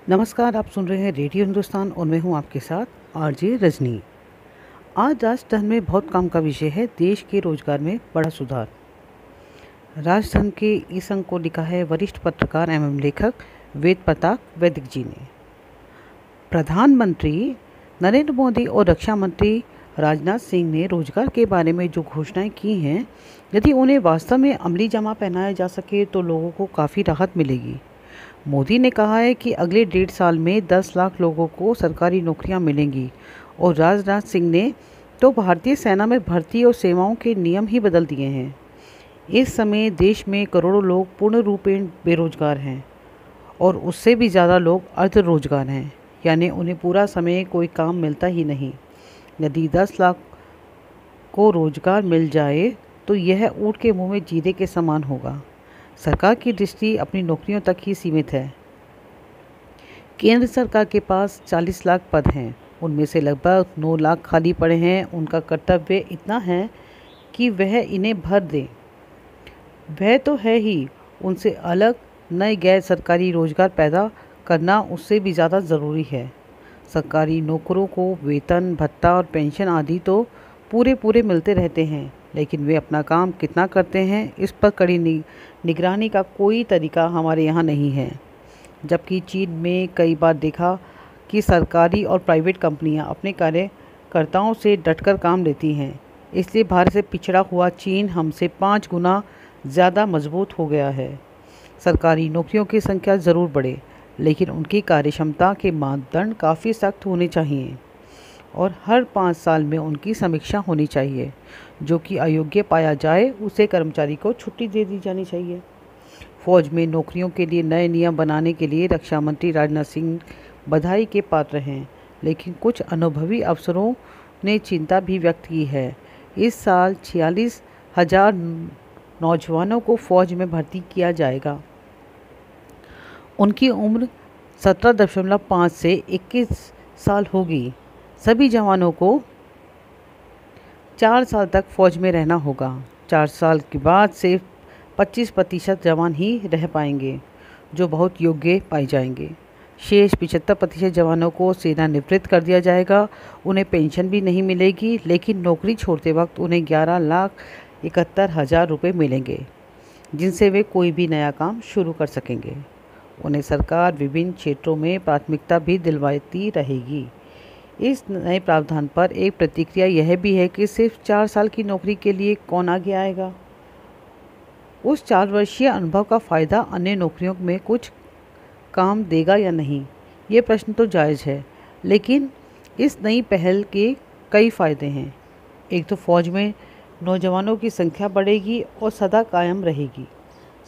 नमस्कार, आप सुन रहे हैं रेडियो हिंदुस्तान और मैं हूं आपके साथ आरजे रजनी। आज राजधन में बहुत काम का विषय है, देश के रोजगार में बड़ा सुधार। राजधन के इस अंक को लिखा है वरिष्ठ पत्रकार एवं लेखक वेद प्रताप वैदिक जी ने। प्रधानमंत्री नरेंद्र मोदी और रक्षा मंत्री राजनाथ सिंह ने रोजगार के बारे में जो घोषणाएं की हैं, यदि उन्हें वास्तव में अमली जामा पहनाया जा सके तो लोगों को काफ़ी राहत मिलेगी। मोदी ने कहा है कि अगले 1.5 साल में 10 लाख लोगों को सरकारी नौकरियां मिलेंगी और राजनाथ सिंह ने तो भारतीय सेना में भर्ती और सेवाओं के नियम ही बदल दिए हैं। इस समय देश में करोड़ों लोग पूर्ण रूपेण बेरोजगार हैं और उससे भी ज़्यादा लोग अर्ध रोजगार हैं, यानी उन्हें पूरा समय कोई काम मिलता ही नहीं। यदि 10 लाख को रोजगार मिल जाए तो यह ऊँट के मुंह में जीरे के समान होगा। सरकार की दृष्टि अपनी नौकरियों तक ही सीमित है। केंद्र सरकार के पास 40 लाख पद हैं, उनमें से लगभग 9 लाख खाली पड़े हैं। उनका कर्तव्य इतना है कि वह इन्हें भर दें। वह तो है ही, उनसे अलग नए गैर सरकारी रोजगार पैदा करना उससे भी ज़्यादा ज़रूरी है। सरकारी नौकरों को वेतन, भत्ता और पेंशन आदि तो पूरे मिलते रहते हैं, लेकिन वे अपना काम कितना करते हैं इस पर कड़ी निगरानी का कोई तरीका हमारे यहाँ नहीं है। जबकि चीन में कई बार देखा कि सरकारी और प्राइवेट कंपनियां अपने कार्यकर्ताओं से डटकर काम लेती हैं। इसलिए भारत से पिछड़ा हुआ चीन हमसे 5 गुना ज़्यादा मजबूत हो गया है। सरकारी नौकरियों की संख्या ज़रूर बढ़े, लेकिन उनकी कार्यक्षमता के मानदंड काफ़ी सख्त होने चाहिए और हर 5 साल में उनकी समीक्षा होनी चाहिए। जो कि अयोग्य पाया जाए उसे कर्मचारी को छुट्टी दे दी जानी चाहिए। फौज में नौकरियों के लिए नए नियम बनाने के लिए रक्षा मंत्री राजनाथ सिंह बधाई के पात्र हैं, लेकिन कुछ अनुभवी अफसरों ने चिंता भी व्यक्त की है। इस साल 46,000 नौजवानों को फौज में भर्ती किया जाएगा। उनकी उम्र 17.5 से 21 साल होगी। सभी जवानों को 4 साल तक फौज में रहना होगा। 4 साल के बाद सिर्फ 25% जवान ही रह पाएंगे, जो बहुत योग्य पाए जाएंगे। शेष 75% जवानों को सेवानिवृत्त कर दिया जाएगा। उन्हें पेंशन भी नहीं मिलेगी, लेकिन नौकरी छोड़ते वक्त उन्हें 11,71,000 रुपये मिलेंगे, जिनसे वे कोई भी नया काम शुरू कर सकेंगे। उन्हें सरकार विभिन्न क्षेत्रों में प्राथमिकता भी दिलवाती रहेगी। इस नए प्रावधान पर एक प्रतिक्रिया यह भी है कि सिर्फ 4 साल की नौकरी के लिए कौन आगे आएगा। उस 4 वर्षीय अनुभव का फ़ायदा अन्य नौकरियों में कुछ काम देगा या नहीं, ये प्रश्न तो जायज़ है, लेकिन इस नई पहल के कई फ़ायदे हैं। एक तो फौज में नौजवानों की संख्या बढ़ेगी और सदा कायम रहेगी।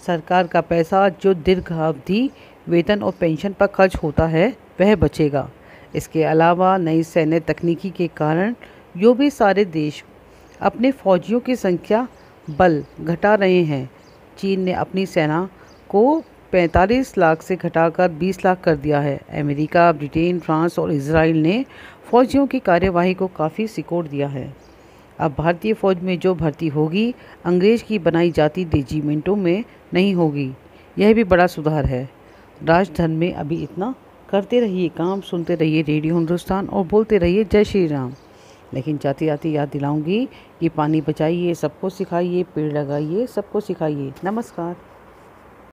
सरकार का पैसा जो दीर्घावधि वेतन और पेंशन पर खर्च होता है वह बचेगा। इसके अलावा नई सैन्य तकनीकी के कारण जो भी सारे देश अपने फौजियों की संख्या बल घटा रहे हैं। चीन ने अपनी सेना को 45 लाख से घटाकर 20 लाख कर दिया है। अमेरिका, ब्रिटेन, फ्रांस और इजराइल ने फौजियों की कार्यवाही को काफ़ी सिकोड़ दिया है। अब भारतीय फ़ौज में जो भर्ती होगी अंग्रेज की बनाई जाती रेजिमेंटों में नहीं होगी। यह भी बड़ा सुधार है। राजधन में अभी इतना। करते रहिए काम, सुनते रहिए रेडियो हिंदुस्तान और बोलते रहिए जय श्री राम। लेकिन जाते जाते याद दिलाऊंगी कि पानी बचाइए, सबको सिखाइए, पेड़ लगाइए, सबको सिखाइए। नमस्कार।